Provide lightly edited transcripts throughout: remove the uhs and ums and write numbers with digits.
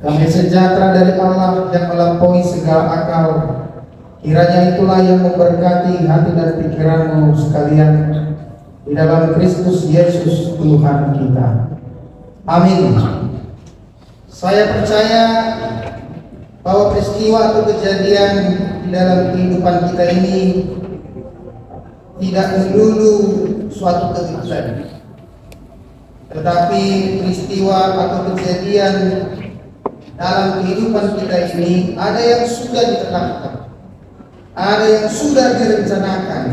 Damai sejahtera dari Allah yang melampaui segala akal, kiranya itulah yang memberkati hati dan pikiranmu sekalian di dalam Kristus Yesus Tuhan kita. Amin. Saya percaya bahwa peristiwa atau kejadian di dalam kehidupan kita ini tidak melulu suatu kebetulan, tetapi peristiwa atau kejadian dalam kehidupan kita ini ada yang sudah ditetapkan, ada yang sudah direncanakan,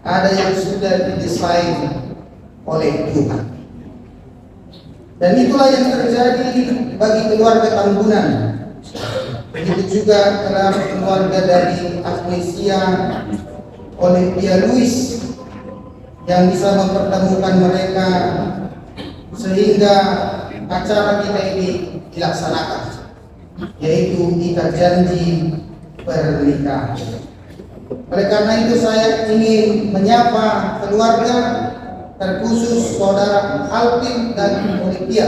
ada yang sudah didesain oleh Tuhan. Dan itulah yang terjadi bagi keluarga Tambunan. Begitu juga dalam keluarga dari Agnesia Olympia Louis yang bisa mempertemukan mereka sehingga acara kita ini dilaksanakan, yaitu ikat janji pernikahan. Oleh karena itu saya ingin menyapa keluarga, terkhusus saudara Alvin dan Olympia,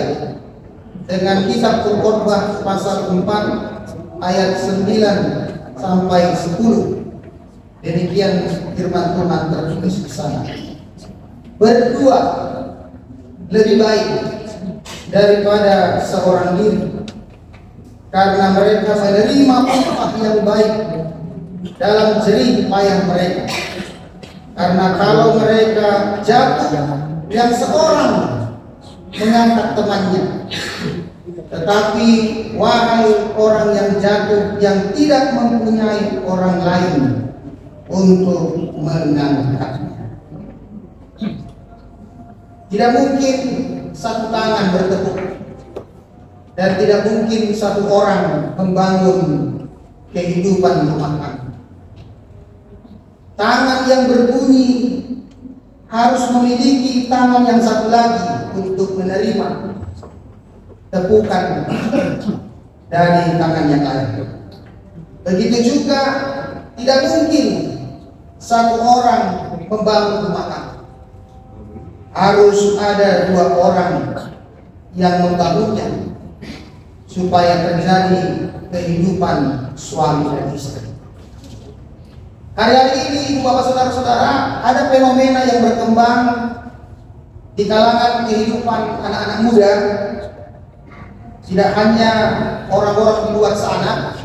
dengan kitab Khotbah pasal 4 ayat 9 sampai 10. Demikian firman Tuhan tertulis di sana. Berdua lebih baik daripada seorang diri, karena mereka menerima upah yang baik dalam jerih payah mereka. Karena kalau mereka jatuh, yang seorang mengangkat temannya. Tetapi wahai orang yang jatuh, yang tidak mempunyai orang lain untuk mengangkatnya. Tidak mungkin satu tangan bertepuk, dan tidak mungkin satu orang membangun kehidupan rumah tangga. Tangan yang berbunyi harus memiliki tangan yang satu lagi untuk menerima tepukan dari tangan yang lain. Begitu juga tidak mungkin satu orang membangun rumah tangga. Harus ada dua orang yang membangunnya supaya terjadi kehidupan suami dan istri. Hari-hari ini, Bapak saudara-saudara, ada fenomena yang berkembang di kalangan kehidupan anak-anak muda. Tidak hanya orang-orang di luar sana,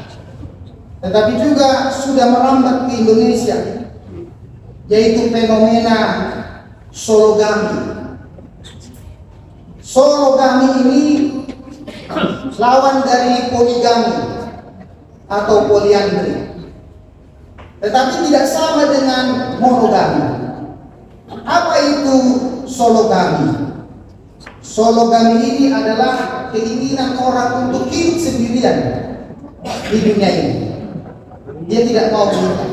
tetapi juga sudah merambat ke Indonesia, yaitu fenomena sologami. Sologami ini lawan dari poligami atau poliandri, tetapi tidak sama dengan monogami. Apa itu sologami? Sologami ini adalah keinginan orang untuk hidup sendirian di dunia ini. Dia tidak mau menikah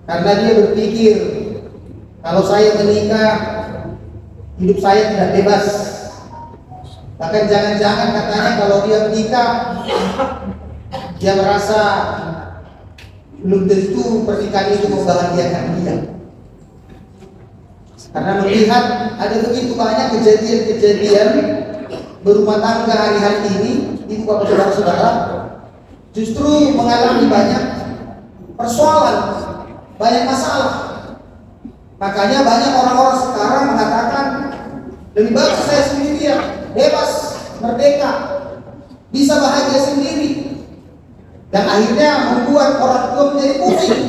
karena dia berpikir, kalau saya menikah, hidup saya tidak bebas. Bahkan jangan-jangan katanya kalau dia menikah, dia merasa belum tentu pernikahan itu membahagiakan dia. Karena melihat ada begitu banyak kejadian-kejadian berumah tangga hari-hari ini, ibu bapak saudara-saudara, justru mengalami banyak persoalan, banyak masalah. Makanya banyak orang-orang sekarang mengatakan, lebih bagus saya sendirian, bebas, merdeka, bisa bahagia sendiri. Dan akhirnya membuat orang tua menjadi pusing.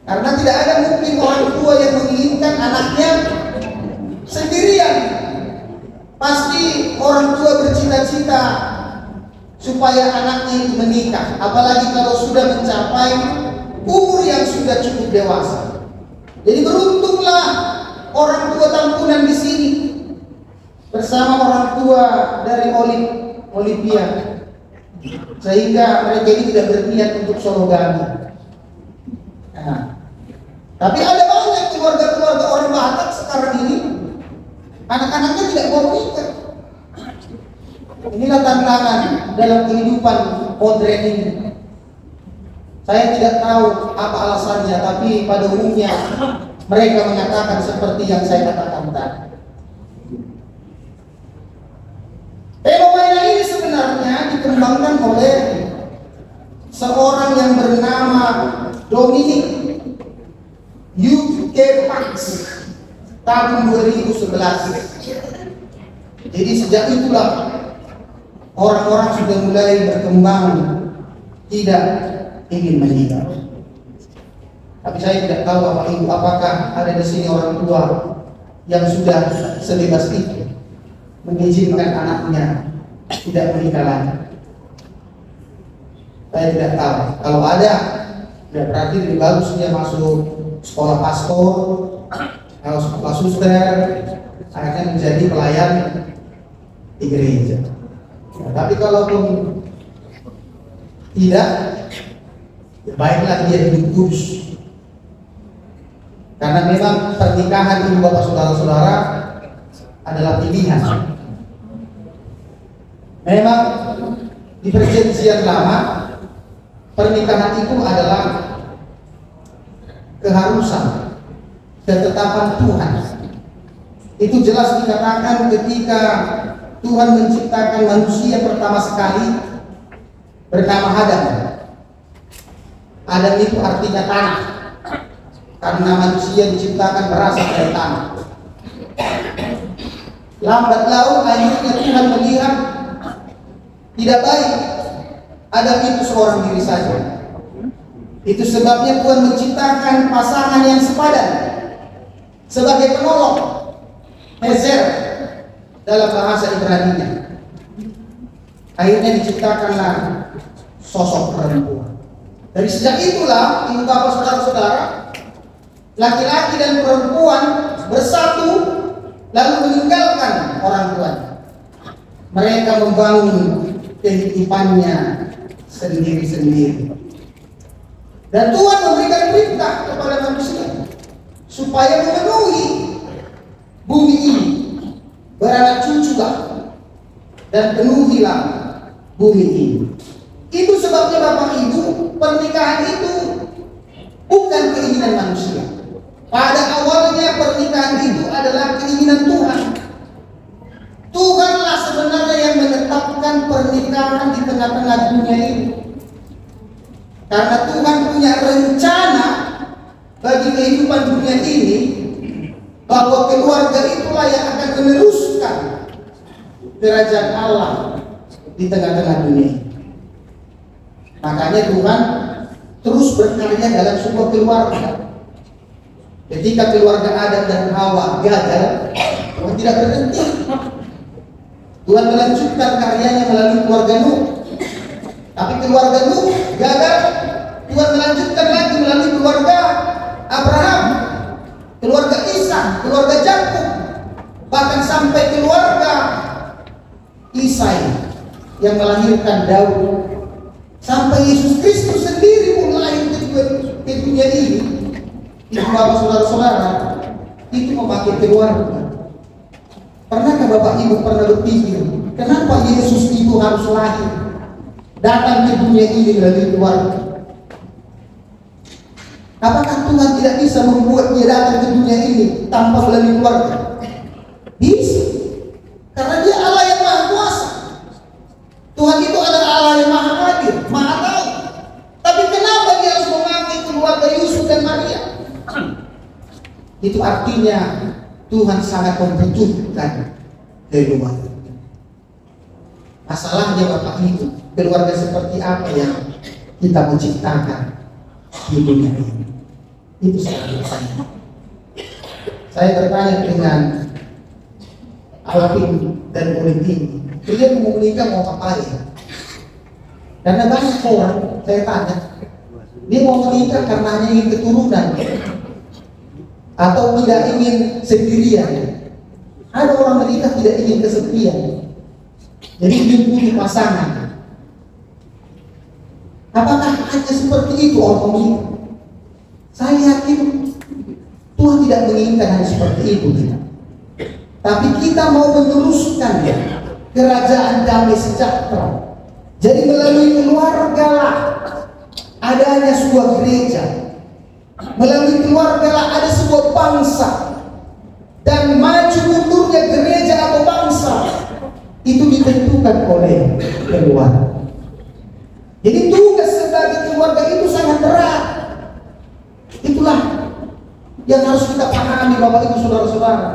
Karena tidak ada mungkin orang tua yang menginginkan anaknya sendirian. Pasti orang tua bercita-cita supaya anaknya itu menikah, apalagi kalau sudah mencapai umur yang sudah cukup dewasa. Jadi beruntunglah orang tua Tambunan di sini bersama orang tua dari Olympia, sehingga mereka ini tidak berniat untuk sologami. Nah, tapi ada banyak keluarga-keluarga orang Batak sekarang ini, anak-anaknya tidak mau menikah. Inilah tantangan dalam kehidupan modern ini. Saya tidak tahu apa alasannya, tapi pada umumnya mereka mengatakan seperti yang saya katakan tadi. Fenomena ini dikembangkan oleh seorang yang bernama Dominic UK Pax tahun 2011. Jadi sejak itulah orang-orang sudah mulai berkembang tidak ingin meninggal. Tapi saya tidak tahu apakah ada di sini orang tua yang sudah sebebas itu mengizinkan anaknya tidak menikah lagi. Saya tidak tahu. Kalau ada, ya berarti lebih bagus dia masuk sekolah pastor, atau sekolah suster, akhirnya menjadi pelayan di gereja. Ya, tapi kalaupun tidak, ya baiklah dia hidup kudus. Karena memang pernikahan ibu bapak saudara-saudara adalah pilihan. Memang di perjanjian lama pernikahan itu adalah keharusan, ketetapan Tuhan. Itu jelas dikatakan ketika Tuhan menciptakan manusia pertama sekali bernama Adam. Adam itu artinya tanah, karena manusia diciptakan berasal dari tanah. Lambat laun akhirnya Tuhan melihat tidak baik Adam itu seorang diri saja. Itu sebabnya Tuhan menciptakan pasangan yang sepadan sebagai penolong, Hezer dalam bahasa Ibrani-nya. Akhirnya diciptakanlah sosok perempuan. Dari sejak itulah ibu bapak saudara-saudara, laki-laki dan perempuan bersatu lalu meninggalkan orang tuanya. Mereka membangun kehidupannya sendiri-sendiri. Dan Tuhan memberikan perintah kepada manusia supaya memenuhi bumi ini, beranak cuculah dan penuhilah bumi ini. Itu sebabnya Bapak Ibu, pernikahan itu bukan keinginan manusia. Pada awalnya pernikahan itu adalah keinginan Tuhan. Tuhanlah sebenarnya yang menetapkan pernikahan di tengah-tengah dunia ini. Karena Tuhan punya rencana bagi kehidupan dunia ini, bahwa keluarga itulah yang akan meneruskan kerajaan Allah di tengah-tengah dunia. Makanya Tuhan terus berkarya dalam sebuah keluarga. Ketika keluarga Adam dan Hawa gagal, Tuhan tidak berhenti. Tuhan melanjutkan karyanya melalui keluarga Nuh. Tapi keluarga Nuh gagal, Tuhan melanjutkan lagi melalui keluarga Abraham, keluarga Ishak, keluarga Yakub, bahkan sampai keluarga Isai yang melahirkan Daud. Sampai Yesus Kristus sendiri pun lahir ke dunia ini. Ibu bapak saudara-saudara, itu memakai keluarga. Pernahkah Bapak Ibu pernah berpikir, kenapa Yesus itu harus lahir, datang ke dunia ini melalui keluarga? Apakah Tuhan tidak bisa membuat dia datang ke dunia ini tanpa melalui keluarga? Bisa, karena dia Allah yang Maha Kuasa. Tuhan itu adalah Allah yang Maha Hadir, Maha Tahu. Tapi kenapa dia harus memakai keluarga Yusuf dan Maria? Itu artinya Tuhan sangat membutuhkan keluarga. Masalahnya Bapak Ibu, keluarga seperti apa yang kita menciptakan di dunia ini? Itu sangat bertanya. Saya bertanya dengan Alvin dan Olimpini, kalian mau menikah mau ngapain? Karena banyak orang saya tanya, dia mau menikah karena hanya ingin keturunan atau tidak ingin sendirian. Ada orang menikah tidak ingin kesepian, jadi ingin punya pasangan. Apakah hanya seperti itu orang menikah? Saya yakin Tuhan tidak menginginkan hanya seperti itu kita. Tapi kita mau meneruskan ya, kerajaan damai sejahtera. Jadi melalui keluarga lah adanya sebuah gereja. Melalui keluarga lah ada sebuah bangsa. Dan maju mundurnya gereja atau bangsa itu ditentukan oleh keluarga. keluarga itu sangat berat. Itulah yang harus kita pahami Bapak Ibu saudara-saudara.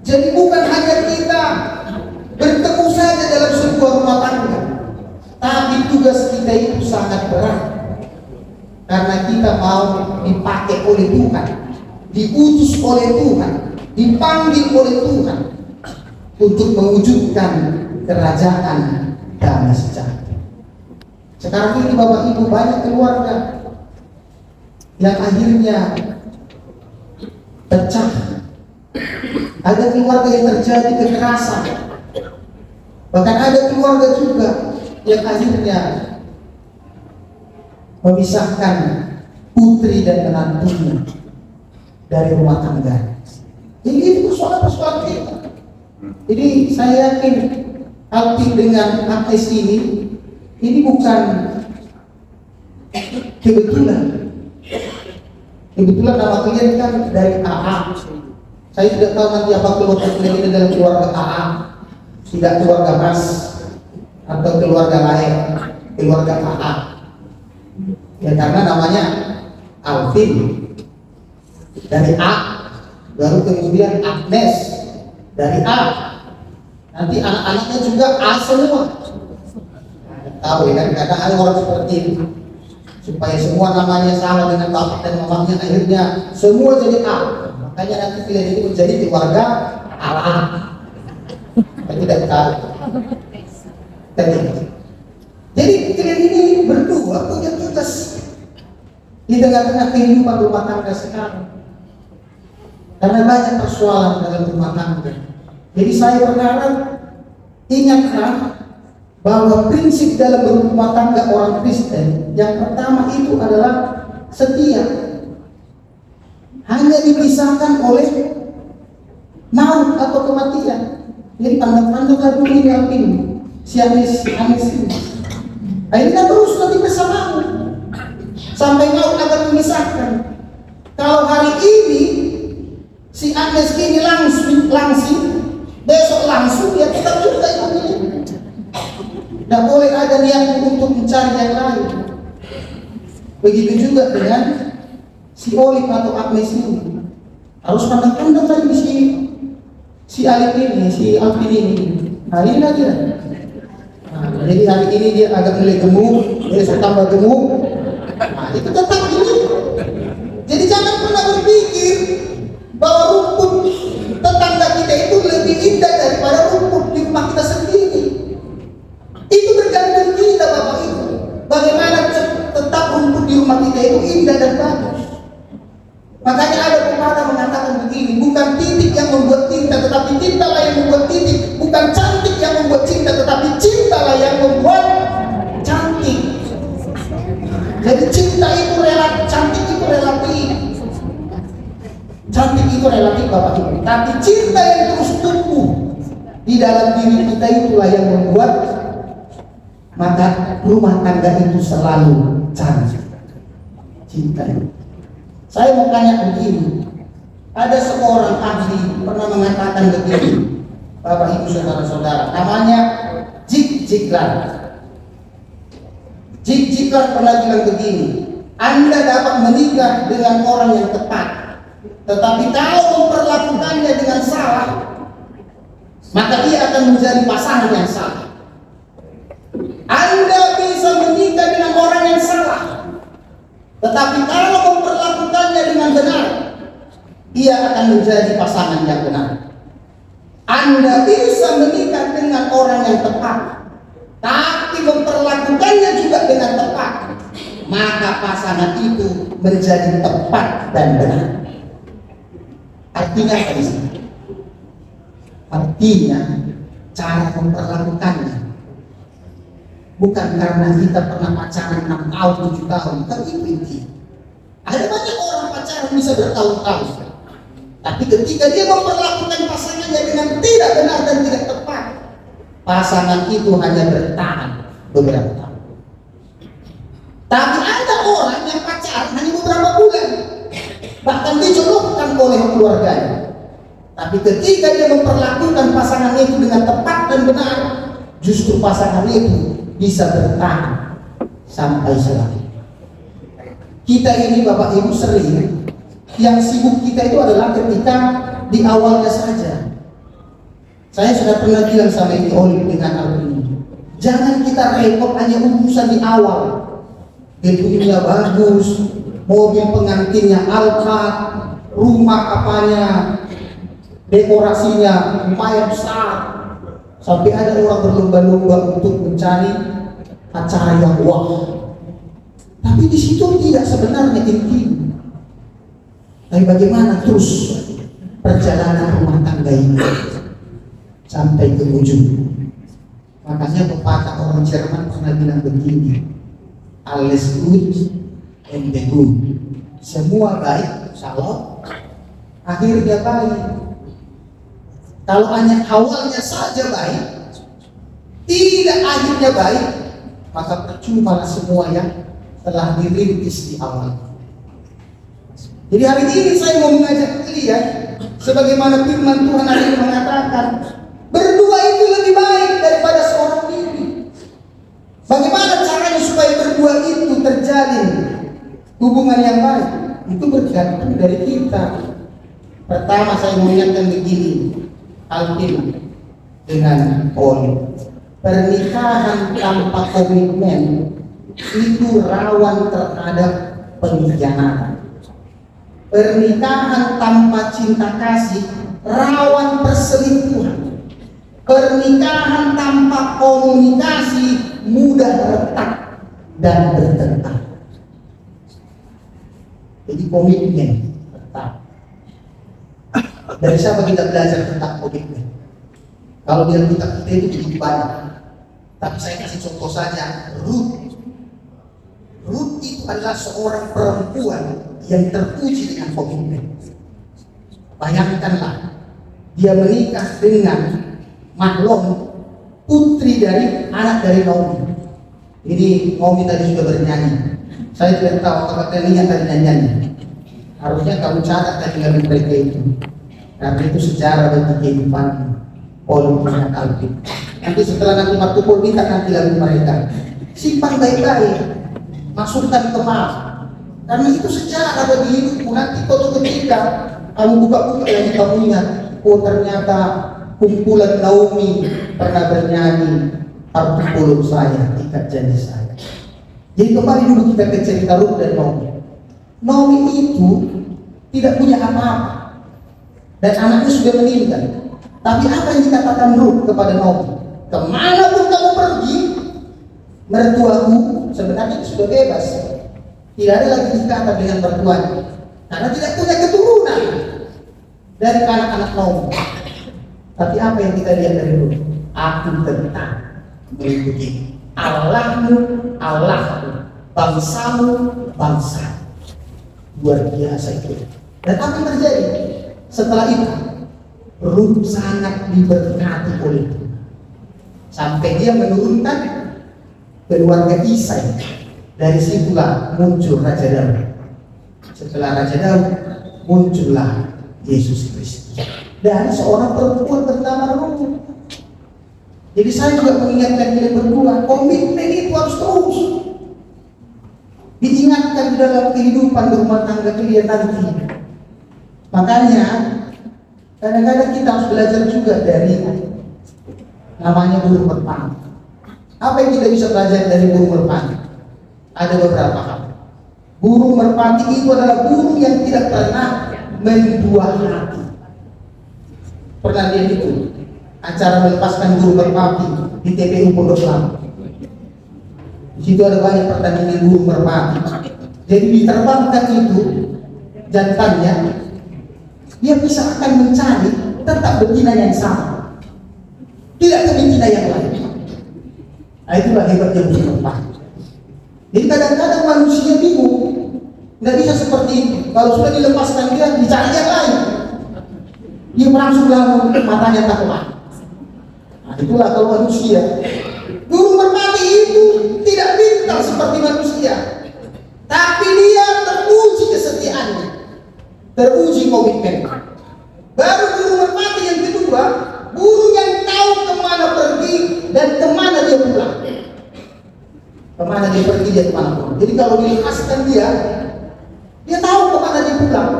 Jadi bukan hanya kita bertemu saja dalam sebuah rumah tangga, tapi tugas kita itu sangat berat. Karena kita mau dipakai oleh Tuhan, diutus oleh Tuhan, dipanggil oleh Tuhan untuk mewujudkan kerajaan damai sejahtera. Sekarang ini Bapak Ibu banyak keluarga yang akhirnya pecah. Ada keluarga yang terjadi kekerasan. Bahkan ada keluarga juga yang akhirnya memisahkan putri dan menantunya dari rumah tangga. Jadi itu persoalan-persoalan kita. Jadi saya yakin Alvin dengan Agnes ini bukan kebetulan. Kebetulan nama kalian kan dari AA. Saya tidak tahu nanti apa keluarga kalian ini dalam keluarga AA, tidak keluarga Mas atau keluarga lain, keluarga AA. Ya karena namanya Alvin dari A, baru kemudian Agnes dari A. Nanti anak-anaknya juga A semua. Tahu ya kan, kadang ada orang seperti itu. Supaya semua namanya sama dengan bapak dan mamanya, akhirnya semua jadi A. Makanya nanti kalian ini menjadi keluarga AA. Saya tidak tahu. Jadi kalian ini berdua punya tugas di tengah-tengah kehidupan rumah tangga sekarang. Karena banyak persoalan dalam rumah tangga. Jadi saya berharap ingatlah bahwa prinsip dalam berumah tangga orang Kristen yang pertama itu adalah setia. Hanya dipisahkan oleh maut atau kematian. Jadi pandang-pandang dulu ini si Agnes ini. Akhirnya terus nanti bersamamu sampai maut akan memisahkan. Kalau hari ini si Agnes ini langsing, besok langsung ya tetap juga ikut ini. Tidak boleh ada niat untuk mencari yang lain. Begitu juga dengan si Olive atau Agnes ini. Harus pandang-pandang lagi si Alif ini, si Alvin ini. Hari ini aja. Nah, jadi hari ini dia agak mulai gemuk, besok tambah gemuk. Nah, itu tetap ini. Jadi jangan pernah berpikir bahwa rumput tetangga kita itu lebih indah daripada rumput di rumah kita sendiri. Itu tergantung kita Bapak Ibu. Bagaimana tetap rumput di rumah kita itu indah dan bagus. Makanya ada pepatah mengatakan begini, bukan titik yang membuat cinta, tetapi cintalah yang membuat titik. Bukan cantik yang membuat cinta, tetapi cintalah yang membuat cantik. Jadi cinta itu relatif, cantik itu relatif. Cantik itu relatif Bapak Ibu. Tapi cinta yang terus tumbuh di dalam diri kita itulah yang membuat maka rumah tangga itu selalu cantik. Cinta itu. Saya mau tanya begini, ada seorang ahli pernah mengatakan begini, Bapak Ibu saudara-saudara, namanya Zig Ziglar. Zig Ziglar pernah bilang begini, Anda dapat menikah dengan orang yang tepat, tetapi kalau memperlakukannya dengan salah, maka ia akan menjadi pasangan yang salah. Anda bisa menikah dengan orang yang salah, tetapi kalau memperlakukannya dengan benar, ia akan menjadi pasangan yang benar. Anda bisa menikah dengan orang yang tepat, tapi memperlakukannya juga dengan tepat, maka pasangan itu menjadi tepat dan benar. Artinya apa sih? Artinya cara memperlakukannya. Bukan karena kita pernah pacaran 6 tahun, 7 tahun, tapi itu inti. Ada banyak orang pacaran bisa bertahun-tahun, tapi ketika dia memperlakukan pasangannya dengan tidak benar dan tidak tepat, pasangan itu hanya bertahan beberapa tahun. Tapi ada orang yang pacaran hanya beberapa bulan, bahkan dijodohkan oleh keluarganya. Tapi ketika dia memperlakukan pasangan itu dengan tepat dan benar, justru pasangan itu bisa bertahan sampai selanjutnya. Kita ini Bapak Ibu sering, yang sibuk kita itu adalah ketika di awalnya saja. Saya sudah pernah bilang sama ini Oli dengan Alvin, jangan kita repot hanya urusan di awal. Gedungnya bagus, mobil pengantinnya Alphard, rumah apanya, dekorasinya lumayan besar, sampai ada orang berlomba-lomba untuk mencari acara yang wah. Tapi di situ tidak sebenarnya inti. Tapi bagaimana terus perjalanan rumah tangga ini sampai ke ujung? Makanya pepatah orang Jerman pernah bilang begini, alles gut ende gut. Semua baik kalau akhirnya baik. Kalau hanya awalnya saja baik, tidak akhirnya baik, maka percuma semua yang telah dirintis di awal. Jadi hari ini saya mau mengajak kalian, sebagaimana firman Tuhan hari ini mengatakan, berdua itu lebih baik daripada seorang diri. Bagaimana caranya supaya berdua itu terjalin hubungan yang baik? Itu bergantung dari kita. Pertama saya mau ingatkan begini, Alvin dengan Oli, pernikahan tanpa komitmen itu rawan terhadap pengkhianatan. Pernikahan tanpa cinta kasih rawan perselingkuhan. Pernikahan tanpa komunikasi mudah retak dan bertengkar. Jadi komitmen tetap. Dari siapa kita belajar tentang komitmen? Kalau di Alkitab kita itu begitu banyak. Tapi saya kasih contoh saja, Ruth. Ruth itu adalah seorang perempuan yang terpuji dengan komitmen. Bayangkanlah, dia menikah dengan Mahlon, putri dari anak dari Naomi. Ini Naomi tadi sudah bernyanyi. Saya tidak tahu apakah kalian ingat tadi nyanyiannya. Harusnya kamu catat tadi lagu mereka itu, karena itu sejarah bagi kehidupan Paul dan Alvin. Nanti setelah nanti waktu Paul minta nanti lagu mereka, simpan baik-baik, masukkan ke map. Karena itu sejarah bagi hidupmu. Nanti suatu ketika kamu buka-buka lagi, kamu ingat, oh ternyata kumpulan Naomi pernah bernyanyi Artikulum saya, ikat janji saya. Jadi kembali dulu kita ke cerita Ruth dan Naomi. Naomi itu tidak punya apa-apa dan anaknya sudah meninggal. Tapi apa yang dikatakan Ruth kepada Naomi? Kemanapun kamu pergi, mertuaku sebenarnya sudah bebas. Tidak ada lagi ikatan dengan mertuanya karena tidak punya keturunan dari anak-anak Naomi. Tapi apa yang kita lihat dari Ruth? Aku tetap mengikuti Allahmu, Allahku, bangsamu, bangsa. Luar biasa itu. Dan apa yang terjadi? Setelah itu, Ruth sangat diberkati oleh Tuhan. Sampai dia menurunkan keluarga Isai. Dari situlah muncul Raja Daud. Setelah Raja Daud, muncullah Yesus Kristus. Dan seorang perempuan bernama Ruth. Jadi saya juga mengingatkan kalian berdua, komitmen itu harus terus diingatkan di dalam kehidupan rumah tangga kalian nanti. Makanya kadang-kadang kita harus belajar juga dari namanya burung merpati. Apa yang kita bisa belajar dari burung merpati? Ada beberapa hal. Burung merpati itu adalah burung yang tidak pernah menjual hati. Pernah lihat itu? Acara melepaskan burung merpati di TPU Pondok Lama. Di situ ada banyak pertandingan burung merpati. Jadi diterbangkan itu jantannya, dia bisa akan mencari tetap betina yang sama, tidak ke betina yang lain. Nah, itulah hebatnya burung merpati. Jadi kadang-kadang manusia bingung, nggak bisa seperti itu. Kalau sudah dilepaskan dia dicari yang lain, dia langsung matanya takut. Nah, itulah kalau manusia. Burung merpati itu tidak pintar seperti manusia, tapi dia teruji kesetiaannya, teruji komitmen. Baru burung merpati yang kedua, burung yang tahu kemana pergi dan kemana dia pulang. Kemana dia pergi, dia kemana pulang. Jadi kalau dilepaskan dia Dia tahu kemana dia pulang.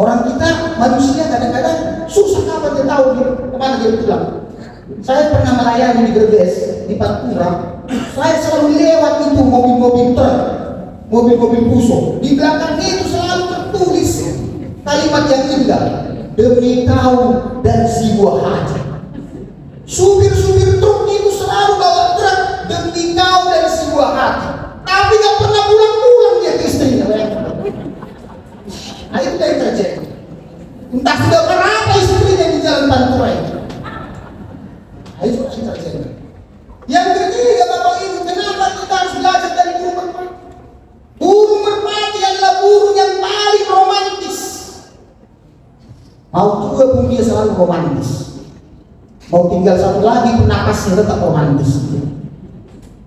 Orang kita manusia kadang-kadang susah kapan dia tahu dia kemana dia pulang. Saya pernah melayani di Brebes, di Pantura. Saya selalu lewat itu mobil-mobil truk, mobil-mobil puso. Di belakang itu selalu tertulis kalimat yang indah, demi kau dan si buah hati. Supir-supir truk itu selalu bawa truk, demi kau dan si buah hati. Tapi gak pernah pulang-pulang dia ke istrinya. Nah itu yang terjadi. Entah sudah berapa istrinya di jalan Pantura itu. Nah itu yang terjadi. Yang ketiga Bapak Ibu, kenapa kita harus belajar dari burung merpati? Burung merpati adalah burung yang paling romantis. Mau juga pun dia selalu romantis. Mau tinggal satu lagi pun napasnya tetap romantis.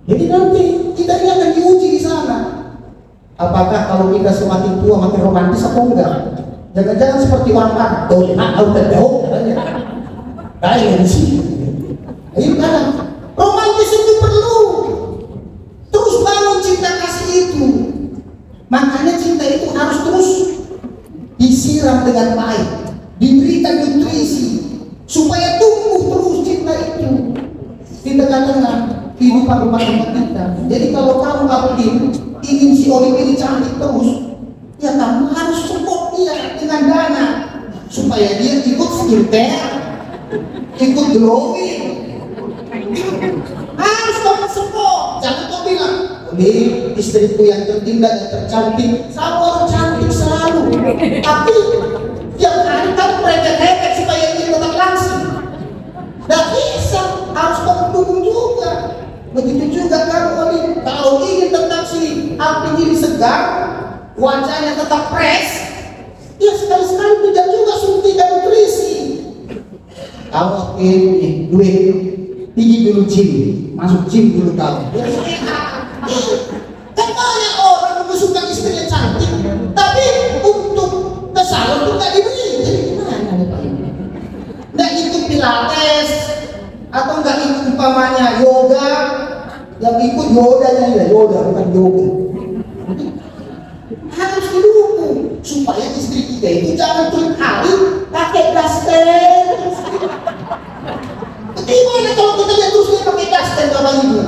Jadi nanti kita ini akan diuji di sana. Apakah kalau kita semakin tua makin romantis atau enggak? Jangan-jangan seperti orang kantor, kayak di sini. Ayo kan, romantis itu perlu. Terus bangun cinta kasih itu. Makanya cinta itu harus terus disiram dengan baik, diberikan nutrisi supaya tumbuh terus cinta itu di tengah-tengah kehidupan rumah tangga kita. Jadi kalau kamu ingin si Oli ini cantik terus, ya kamu harus support dia dengan dana supaya dia ikut skincare, ikut glowing. Harus kamu support. Jangan kau bilang, ini istriku yang tertindak dan tercantik, sama orang cantik selalu. Tapi tiap hari kamu merepet-repet supaya dia tetap langsing. Tidak bisa, harus kamu dukung juga. Begitu juga kamu kalau ingin tetap si api ini segar, wajahnya tetap fresh, ya sekali-sekali tidak juga suntikan nutrisi. Kamu duit tinggi dulu gym, masuk gym dulu kamu. Kan banyak orang mengusulkan istrinya cantik, tapi untuk ke salon itu nggak dibeli. Jadi gimana nih Pak? Nggak ikut pilates atau nggak ikut umpamanya yoga, yang ikut yodanya ya yoga bukan yoga. Harus didukung supaya istri kita itu jangan tiap hari pakai daster. Bagaimana kalau kita lihat terus dia pakai daster Bapak Ibu?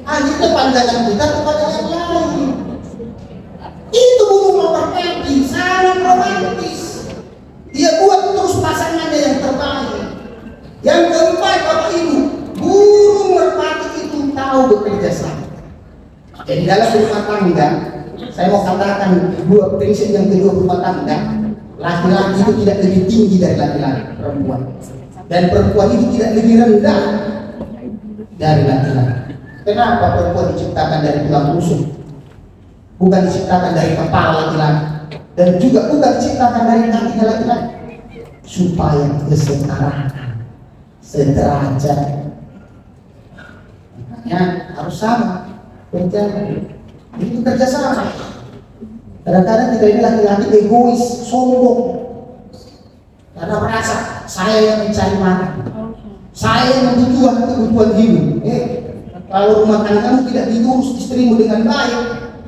Akhirnya pandangan kita kepada yang lain. Itu burung merpati sangat romantis. Dia buat terus pasangannya yang terbaik. Yang keempat Bapak Ibu, burung merpati itu tahu bekerja sama. Jadi dalam rumah tangga, saya mau katakan dua prinsip yang kedua rumah tangga. Laki-laki itu tidak lebih tinggi dari laki-laki, perempuan. Dan perempuan itu tidak lebih rendah dari laki-laki. Kenapa perempuan diciptakan dari tulang rusuk? Bukan diciptakan dari kepala laki-laki. Dan juga bukan diciptakan dari kakinya laki-laki. Supaya kesetaraan, sederajat. Makanya harus sama. Itu kerja sama. Kadang-kadang kita ini laki-laki egois, sombong, karena merasa saya yang mencari makan, saya yang membutuhkan kebutuhan hidup. Kalau rumah tanggamu tidak diurus istrimu dengan baik,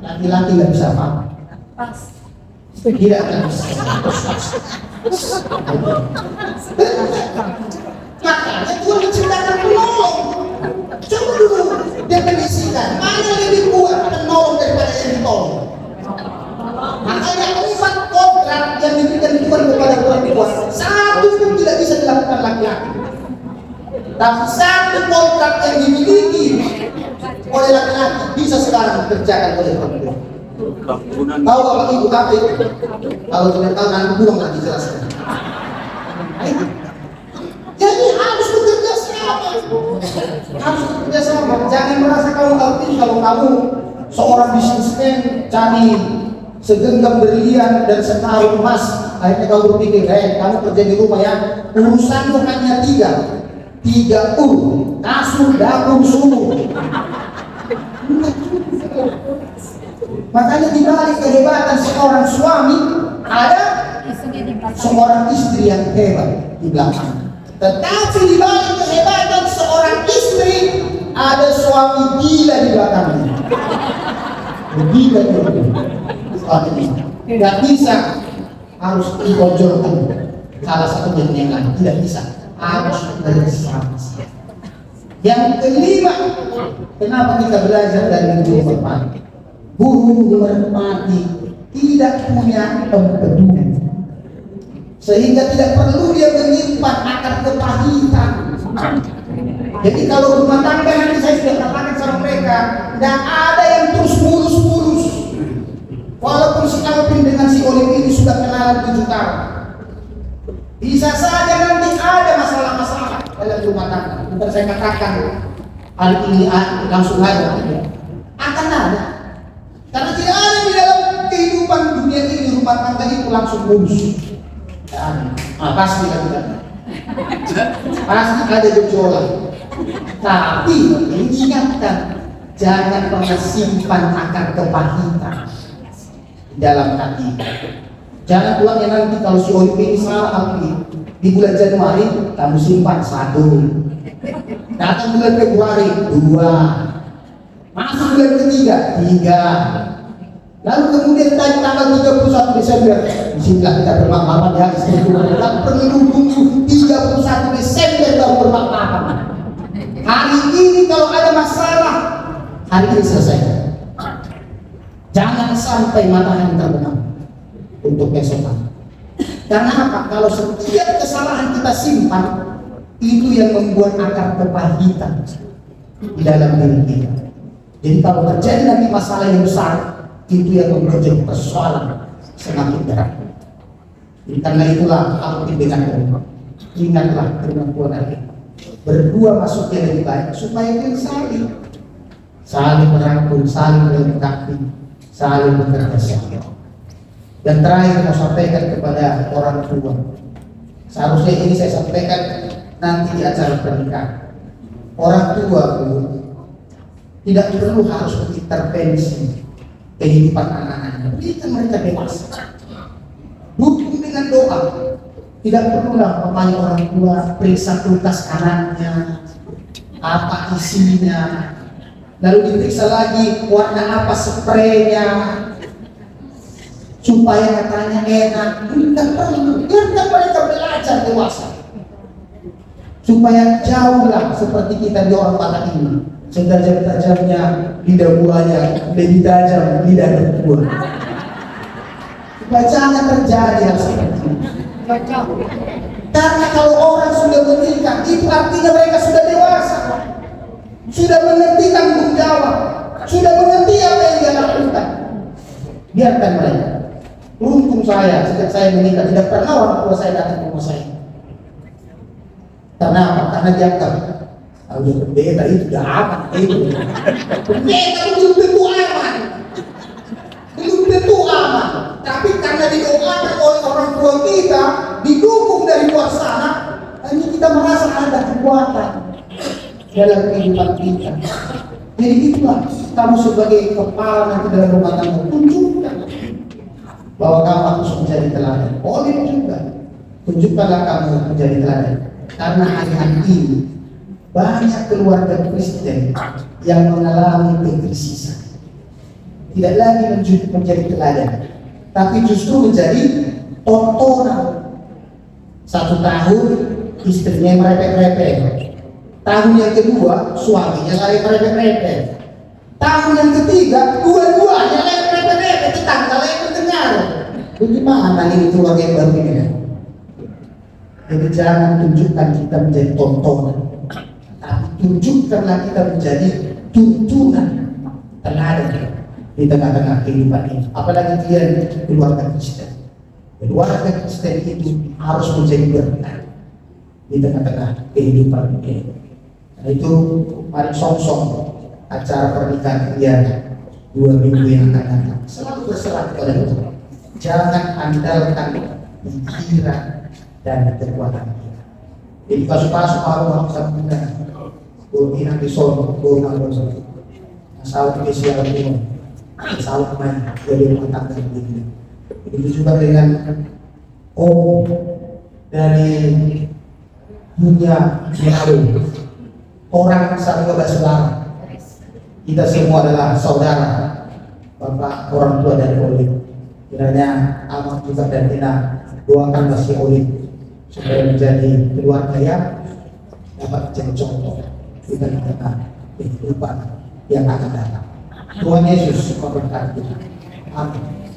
laki-laki nggak bisa apa-apa. Tidak akan bisa. Makanya Tuhan menciptakan penolong. Coba dulu definisikan mana lebih kuat penolong daripada yang ditolong. Makanya 4 kontrak yang diberikan Tuhan kepada perempuan, satu pun tidak bisa dilakukan laki-laki. Tapi 1 kontrak yang dimiliki oleh laki-laki bisa sekarang dikerjakan oleh perempuan. Tahu Bapak Ibu apa itu? Kalau tidak tahu nanti pulang lagi jelaskan. Jadi harus bekerja sama. Harus bekerja sama. Jangan merasa kamu aktif kalau kamu seorang bisnismen cari segenggam berlian dan sekarung emas. Akhirnya kamu berpikir, kamu kerja di rumah ya, urusanmu hanya 3 kasur, dapur, sumur. Makanya di balik kehebatan seorang suami ada seorang istri yang hebat di belakang. Tetapi di balik kehebatan seorang istri ada suami gila di belakangnya. Gila. ini. Tidak bisa harus ditonjolkan salah satu dengan yang lain, tidak bisa, harus bersama. Yang kelima, kenapa kita belajar dari guru merpati? Guru merpati tidak punya empedu, sehingga tidak perlu dia menyimpan akar kepahitan. Jadi kalau rumah tangga nanti saya sudah katakan sama mereka, tidak ada yang terus mulus-mulus. Walaupun si Alvin dengan si Olim ini sudah kenalan 7 tahun, bisa saja nanti ada masalah-masalah dalam rumah tangga. Bukan saya katakan hari ini langsung ada, akan ada. Karena tidak ada di dalam kehidupan dunia ini rumah tangga itu langsung mulus. Pasti ada. Pasti ada gejolak. Tapi diingatkan, jangan pernah simpan akar kepahitan dalam hati. Jangan pulangnya nanti kalau si Olim ini salah di bulan Januari kamu simpan 1, datang bulan Februari 2, masuk bulan ketiga 3, lalu kemudian tanggal 31 Desember disinilah kita bermakna di hari itu. Tidak perlu tunggu 31 Desember baru bermakna. Hari ini kalau ada masalah, hari ini selesai. Jangan sampai matahari terbenam untuk besok hari. Karena apa? Kalau setiap kesalahan kita simpan, itu yang membuat akar kepahitan di dalam diri kita. Jadi kalau terjadi nanti masalah yang besar, itu yang membuat persoalan semakin berat. Jadi karena itulah aku dengan Allah, ingatlah firman Tuhan hari ini, berdua masuknya lebih baik supaya kita saling merangkul, saling melengkapi, saling bekerja sama. Dan terakhir mau sampaikan kepada orang tua, seharusnya ini saya sampaikan nanti di acara pernikahan. Orang tua tidak perlu harus mengintervensi kehidupan anak-anaknya. Biarkan mereka dewasa, dukung dengan doa. Tidak perlulah namanya orang tua periksa kulkas anaknya, apa isinya, lalu diperiksa lagi warna apa spraynya, supaya katanya enak. Tidak perlu. Biarkan mereka belajar dewasa, supaya jauhlah seperti kita di orang Batak ini. Setajam-tajamnya lidah buahnya lebih tajam lidah berbuah. Supaya jangan terjadi hal seperti ini. Karena kalau orang sudah menikah, itu artinya mereka sudah dewasa, sudah mengerti tanggung jawab, sudah mengerti apa yang dia lakukan. Biarkan mereka. Beruntung saya, sejak saya menikah tidak pernah orang tua saya datang ke rumah saya. Karena apa? Karena dianggap pendeta itu udah aman. Pendeta belum tentu aman, belum tentu aman. Tapi karena didoakan oleh orang tua kita, didukung dari luar sana, hanya kita merasa ada kekuatan dalam kehidupan kita. Jadi itulah kamu sebagai kepala nanti dalam rumah tangga, tunjukkan bahwa kamu harus menjadi teladan. Oleh juga, tunjukkanlah kamu menjadi teladan. Karena hari-hari ini banyak keluarga Kristen yang mengalami kekrisisan, tidak lagi menjadi teladan, tapi justru menjadi tontonan. 1 tahun istrinya merepek-repek, tahun yang kedua suaminya lari merepek-repek, tahun yang ketiga dua-duanya lari merepek-repek, tetangga lagi mendengar. Bagaimana ini keluarga yang baru ini kan? Jadi jangan tunjukkan kita menjadi tontonan, tapi tunjukkanlah kita menjadi tuntunan, teladan di tengah-tengah kehidupan ini. Apalagi dia keluarga Kristen. Keluarga Kristen itu harus menjadi berkat di tengah-tengah kehidupan ini. Nah itu mari song-song acara pernikahan dia 2 minggu yang akan datang. Selalu berserah kepada Tuhan. Jangan andalkan pikiran dan kekuatan kita. Jadi pasuk-pasuk Allah sabda, "Bumi di sono, bumi di asal spesial Tuhan." Salah main dari rumah tangga ini. Begitu juga dengan dari dunia Yahweh, orang saudara saudara. Kita semua adalah saudara, bapak orang tua dari Olim. Kiranya Amang juga dan Tina doakan Masih Olid supaya menjadi keluarga yang dapat jadi contoh di tengah-tengah kehidupan yang akan datang. Tuhan Yesus memberkati kita. Amin.